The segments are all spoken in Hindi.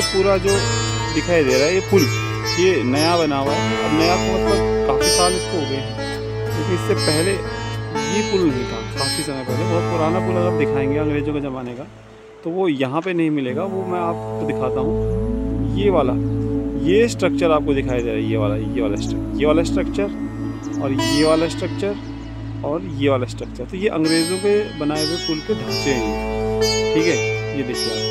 पूरा जो दिखाई दे रहा है ये पुल, ये नया बना हुआ है। अब नया तो मतलब काफ़ी साल इसको हो गए हैं, क्योंकि इससे पहले ये पुल नहीं था। काफ़ी समय पहले बहुत पुराना पुल अगर दिखाएंगे अंग्रेज़ों के ज़माने का, तो वो यहाँ पे नहीं मिलेगा। वो मैं आपको दिखाता हूँ। ये वाला, ये स्ट्रक्चर आपको दिखाई दे रहा है, ये वाला स्ट्रक्चर और ये वाला स्ट्रक्चर और ये वाला स्ट्रक्चर। तो ये अंग्रेज़ों के बनाए हुए पुल के ढांचे हैं, ठीक है। ये देखिए आप,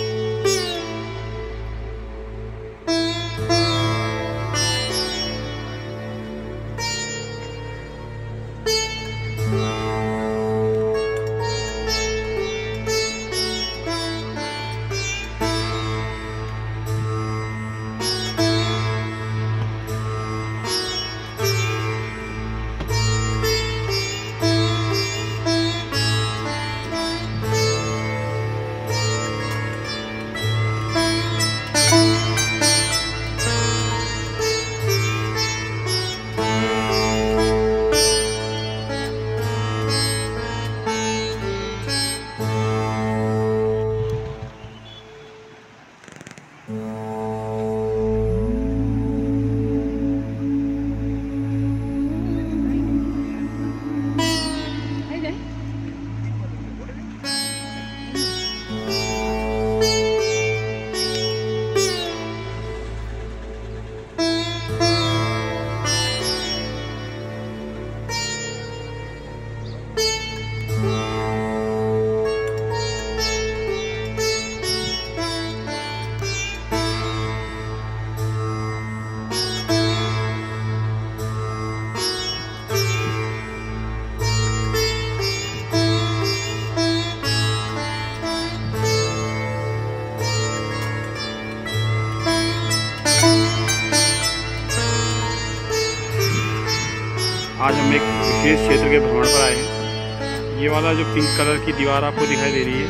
आज हम एक विशेष क्षेत्र के भ्रमण पर आए हैं। ये वाला जो पिंक कलर की दीवार आपको दिखाई दे रही है,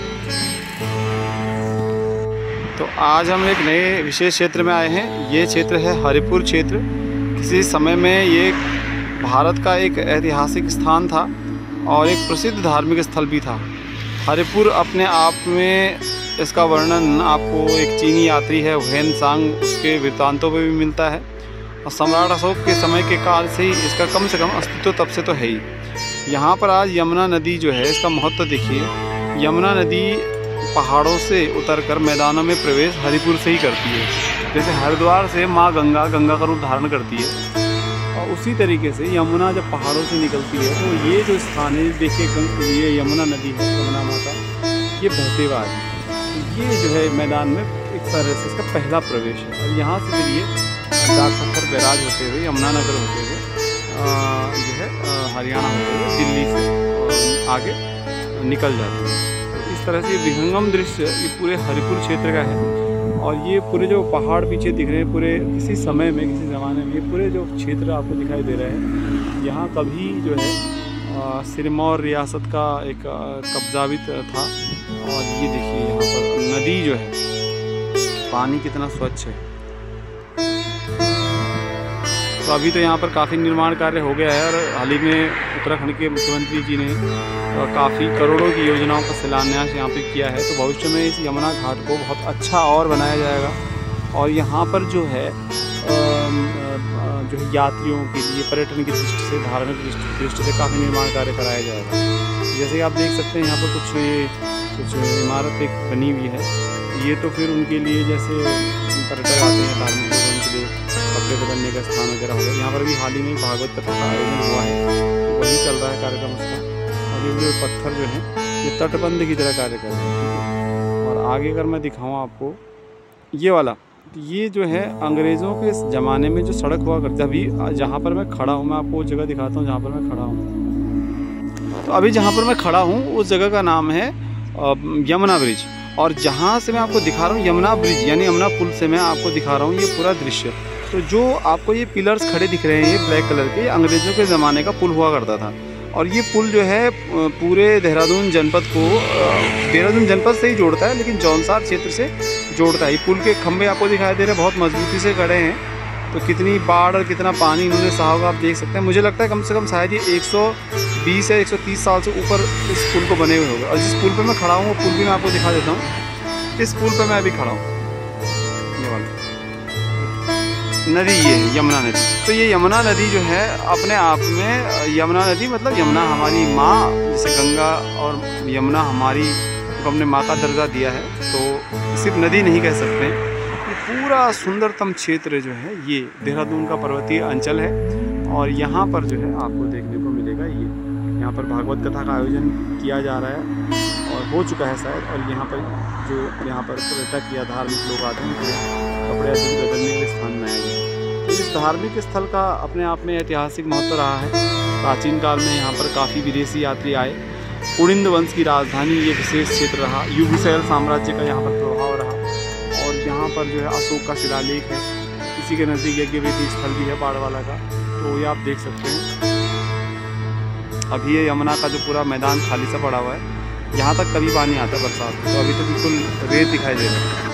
तो आज हम एक नए विशेष क्षेत्र में आए हैं। ये क्षेत्र है हरिपुर क्षेत्र। किसी समय में ये भारत का एक ऐतिहासिक स्थान था और एक प्रसिद्ध धार्मिक स्थल भी था। हरिपुर अपने आप में, इसका वर्णन आपको एक चीनी यात्री है हुएन सांग, उसके वृत्तांतों में भी मिलता है। और सम्राट अशोक के समय के काल से ही इसका कम से कम अस्तित्व तब से तो है ही। यहाँ पर आज यमुना नदी जो है, इसका महत्व देखिए। यमुना नदी पहाड़ों से उतरकर मैदानों में प्रवेश हरिपुर से ही करती है। जैसे हरिद्वार से माँ गंगा का रूप धारण करती है, और उसी तरीके से यमुना जब पहाड़ों से निकलती है तो ये जो स्थान है देखिए, ये यमुना नदी है, यमुना माता, ये बहते हुए आ रही है। तो ये जो है मैदान में एक तरह से इसका पहला प्रवेश है। और यहाँ से फिर ये डाक पत्थर बैराज होते हुए, यमुनानगर होते हुए जो है हरियाणा होते हुए दिल्ली से आगे निकल जाती है। तो इस तरह से विहंगम दृश्य ये पूरे हरिपुर क्षेत्र का है। और ये पूरे जो पहाड़ पीछे दिख रहे हैं, पूरे किसी समय में, किसी ज़माने में, ये पूरे जो क्षेत्र आपको दिखाई दे रहे हैं, यहाँ कभी जो है सिरमौर रियासत का एक कब्जा भी था। और ये देखिए यहाँ पर नदी जो है, पानी कितना स्वच्छ है। तो अभी तो यहाँ पर काफ़ी निर्माण कार्य हो गया है, और हाल ही में उत्तराखंड के मुख्यमंत्री जी ने काफ़ी करोड़ों की योजनाओं का शिलान्यास यहाँ पे किया है। तो भविष्य में इस यमुना घाट को बहुत अच्छा और बनाया जाएगा। और यहाँ पर जो है यात्रियों के लिए, पर्यटन की दृष्टि से, धार्मिक दृष्टि से काफ़ी निर्माण कार्य कराया जाएगा। जैसे कि आप देख सकते हैं यहाँ पर कुछ इमारत एक बनी हुई है। ये तो फिर उनके लिए, जैसे पर्यटक आते हैं धार्मिक लोग, उनके लिए कपड़े बदलने का स्थान वगैरह हो गया। यहाँ पर भी हाल ही में भागवत कथा का आयोजन हुआ है, तो वही चल रहा है कार्यक्रम उसका। और ये जो पत्थर जो हैं, ये तटबंध की तरह कार्य कर रहे हैं। और आगे अगर मैं दिखाऊँ आपको, ये वाला, ये जो है अंग्रेज़ों के ज़माने में जो सड़क हुआ करती, अभी जहाँ पर मैं खड़ा हूँ, मैं आपको वो जगह दिखाता हूँ जहाँ पर मैं खड़ा हूँ। तो अभी जहाँ पर मैं खड़ा हूँ उस जगह का नाम है यमुना ब्रिज। और जहाँ से मैं आपको दिखा रहा हूँ यमुना ब्रिज, यानी यमुना पुल से मैं आपको दिखा रहा हूँ ये पूरा दृश्य। तो जो आपको ये पिलर्स खड़े दिख रहे हैं, ये ब्लैक कलर के, अंग्रेज़ों के ज़माने का पुल हुआ करता था। और ये पुल जो है पूरे देहरादून जनपद को, देहरादून जनपद से ही जोड़ता है, लेकिन जौनसार क्षेत्र से जोड़ता है। ये पुल के खंभे आपको दिखाई दे रहे हैं, बहुत मजबूती से खड़े हैं। तो कितनी बाढ़ और कितना पानी इन्होंने सहा होगा आप देख सकते हैं। मुझे लगता है कम से कम शायद ये 120 या 130 साल से ऊपर इस पुल को बने हुए होगा। और जिस पुल पर मैं खड़ा हूँ वो पुल भी मैं आपको दिखा देता हूँ। इस पुल पर मैं अभी खड़ा हूँ, ये वाला नदी ये है यमुना नदी। तो ये यमुना नदी जो है अपने आप में, यमुना नदी मतलब यमुना हमारी माँ, जैसे गंगा और यमुना हमारी को हमने माँ का दर्जा दिया है, तो सिर्फ नदी नहीं कह सकते। ये पूरा सुंदरतम क्षेत्र जो है ये देहरादून का पर्वतीय अंचल है। और यहाँ पर जो है आपको देखने को मिलेगा ये यहाँ पर भागवत कथा का आयोजन किया जा रहा है और हो चुका है शायद। और यहाँ पर जो पर्यटक या धार्मिक लोग आते हैं कपड़े बदलने के लिए स्थान बनाया गया है। तो इस धार्मिक स्थल का अपने आप में ऐतिहासिक महत्व रहा है। प्राचीन काल में यहाँ पर काफ़ी विदेशी यात्री आए। पुलिंद वंश की राजधानी ये विशेष क्षेत्र रहा। युगशैल साम्राज्य का यहाँ पर प्रभाव रहा। और यहाँ पर जो है अशोक का शिलालेख है। इसी के नज़दीक यज्ञवेदी स्थल भी है बाड़वाला का, तो ये आप देख सकते हैं। अभी ये यमुना का जो पूरा मैदान खाली सा पड़ा हुआ है, यहाँ तक कभी पानी आता है बरसात, तो अभी तो बिल्कुल रेत दिखाई दे रहा है।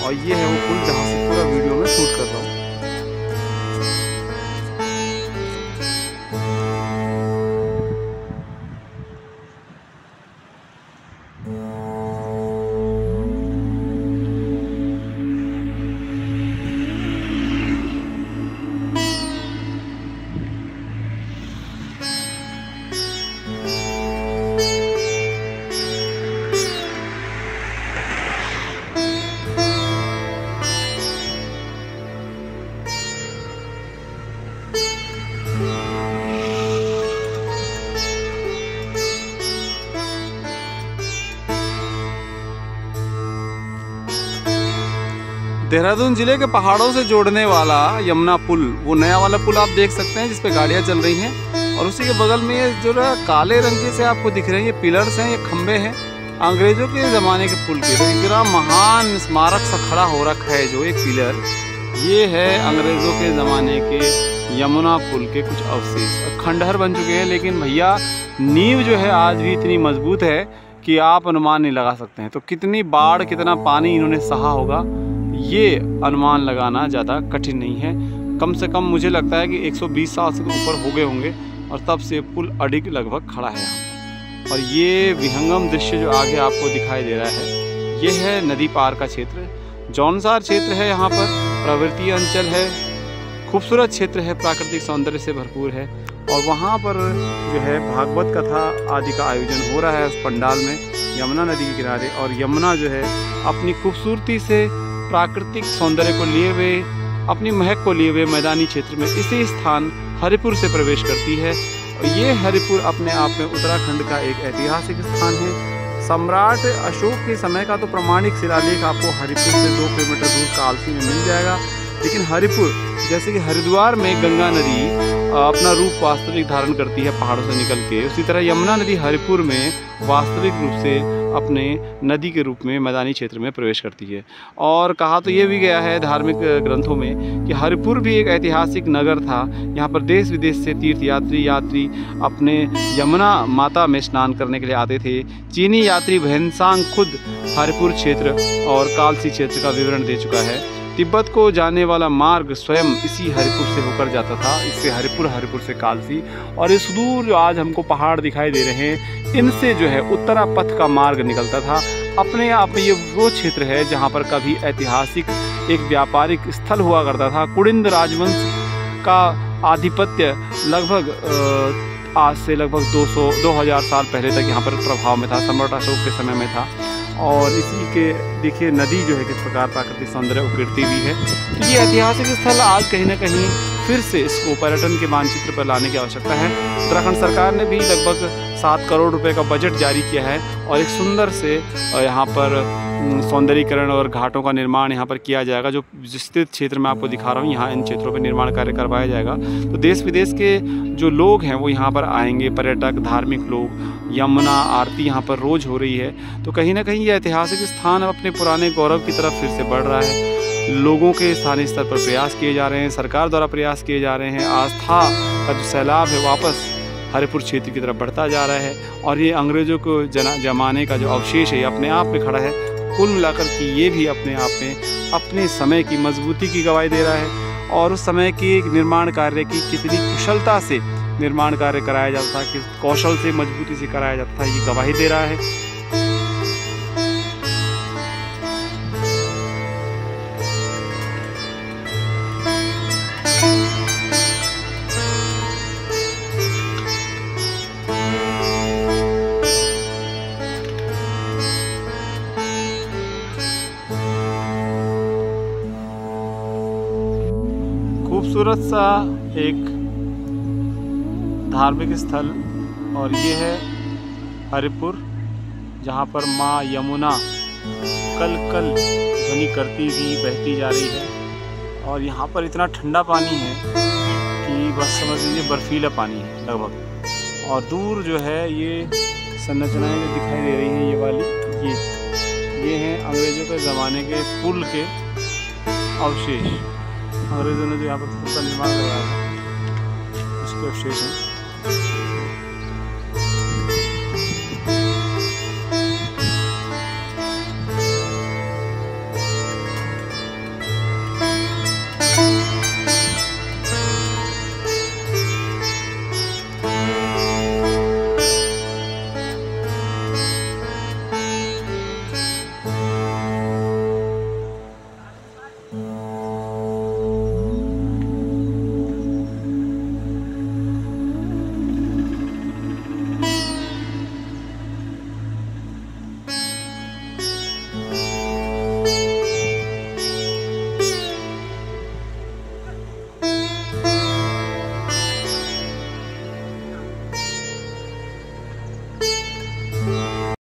और ये है वो पुल जहाँ से पूरा वीडियो में शूट कर रहा हूँ। देहरादून जिले के पहाड़ों से जोड़ने वाला यमुना पुल, वो नया वाला पुल आप देख सकते हैं जिस पे गाड़ियाँ चल रही हैं। और उसी के बगल में ये जो काले रंग के से आपको दिख रहे हैं, ये पिलर्स हैं, ये खंबे हैं अंग्रेजों के ज़माने के पुल के। तो इतना महान स्मारक सा खड़ा हो रखा है जो एक पिलर, ये है अंग्रेज़ों के ज़माने के यमुना पुल के कुछ अवशेष। खंडहर बन चुके हैं, लेकिन भैया नींव जो है आज भी इतनी मजबूत है कि आप अनुमान नहीं लगा सकते हैं। तो कितनी बाढ़, कितना पानी इन्होंने सहा होगा, ये अनुमान लगाना ज़्यादा कठिन नहीं है। कम से कम मुझे लगता है कि 120 साल से तो ऊपर हो गए होंगे, और तब से पुल अडिग लगभग खड़ा है यहाँ। और ये विहंगम दृश्य जो आगे आपको दिखाई दे रहा है, ये है नदी पार का क्षेत्र। जौनसार क्षेत्र है, यहाँ पर प्रवृत्ति अंचल है, खूबसूरत क्षेत्र है, प्राकृतिक सौंदर्य से भरपूर है। और वहाँ पर जो है भागवत कथा आदि का आयोजन हो रहा है उस पंडाल में, यमुना नदी के किनारे। और यमुना जो है अपनी खूबसूरती से, प्राकृतिक सौंदर्य को लिए हुए, अपनी महक को लिए हुए मैदानी क्षेत्र में इसी स्थान हरिपुर से प्रवेश करती है। और ये हरिपुर अपने आप में उत्तराखंड का एक ऐतिहासिक स्थान है। सम्राट अशोक के समय का तो प्रमाणिक शिलालेख आपको हरिपुर से 2 किलोमीटर दूर कालसी में मिल जाएगा। लेकिन हरिपुर, जैसे कि हरिद्वार में गंगा नदी अपना रूप वास्तविक धारण करती है पहाड़ों से निकल के, उसी तरह यमुना नदी हरिपुर में वास्तविक रूप से अपने नदी के रूप में मैदानी क्षेत्र में प्रवेश करती है। और कहा तो ये भी गया है धार्मिक ग्रंथों में कि हरिपुर भी एक ऐतिहासिक नगर था। यहाँ पर देश विदेश से तीर्थयात्री अपने यमुना माता में स्नान करने के लिए आते थे। चीनी यात्री भैंसांग खुद हरिपुर क्षेत्र और कालसी क्षेत्र का विवरण दे चुका है। तिब्बत को जाने वाला मार्ग स्वयं इसी हरिपुर से होकर जाता था, इससे हरिपुर से कालसी। और इस दूर जो आज हमको पहाड़ दिखाई दे रहे हैं, इनसे जो है उत्तरा पथ का मार्ग निकलता था। अपने आप में ये वो क्षेत्र है जहाँ पर कभी ऐतिहासिक एक व्यापारिक स्थल हुआ करता था। कुलिंद राजवंश का आधिपत्य लगभग आज से लगभग 2000 साल पहले तक यहाँ पर प्रभाव में था, सम्राट अशोक के समय में था। और इसी के देखिए नदी जो है किस प्रकार प्राकृतिक सौंदर्य उकेरती हुई है। तो ये ऐतिहासिक स्थल आज कहीं ना कहीं फिर से इसको पर्यटन के मानचित्र पर लाने की आवश्यकता है। उत्तराखंड सरकार ने भी लगभग 7 करोड़ रुपए का बजट जारी किया है और एक सुंदर से यहाँ पर सौंदर्यीकरण और घाटों का निर्माण यहाँ पर किया जाएगा। जो विस्तृत क्षेत्र में आपको दिखा रहा हूँ, यहाँ इन क्षेत्रों पर निर्माण कार्य करवाया जाएगा। तो देश विदेश के जो लोग हैं वो यहाँ पर आएंगे, पर्यटक, धार्मिक लोग। यमुना आरती यहाँ पर रोज़ हो रही है। तो कहीं ना कहीं ये ऐतिहासिक स्थान अपने पुराने गौरव की तरफ फिर से बढ़ रहा है। लोगों के स्थानीय स्तर पर प्रयास किए जा रहे हैं, सरकार द्वारा प्रयास किए जा रहे हैं। आस्था का जो सैलाब है वापस हरिपुर क्षेत्र की तरफ बढ़ता जा रहा है। और ये अंग्रेज़ों को जमाने का जो अवशेष है अपने आप में खड़ा है। कुल मिलाकर के ये भी अपने आप में अपने समय की मजबूती की गवाही दे रहा है और उस समय के निर्माण कार्य की कितनी कुशलता से निर्माण कार्य कराया जाता था, किस कौशल से मजबूती से कराया जाता था, ये गवाही दे रहा है। खूबसूरत सा एक धार्मिक स्थल, और ये है हरिपुर, जहाँ पर माँ यमुना कल कल ध्वनि करती हुई बहती जा रही है। और यहाँ पर इतना ठंडा पानी है कि बस समझ लीजिए बर्फीला पानी है लगभग। और दूर जो है ये संरचनाएं जो दिखाई दे रही हैं, ये वाली ये हैं अंग्रेज़ों के ज़माने के पुल के अवशेष। अंग्रेज़ों ने जो यहाँ पर पुल का निर्माण करवाया था उसके अवशेष हैं।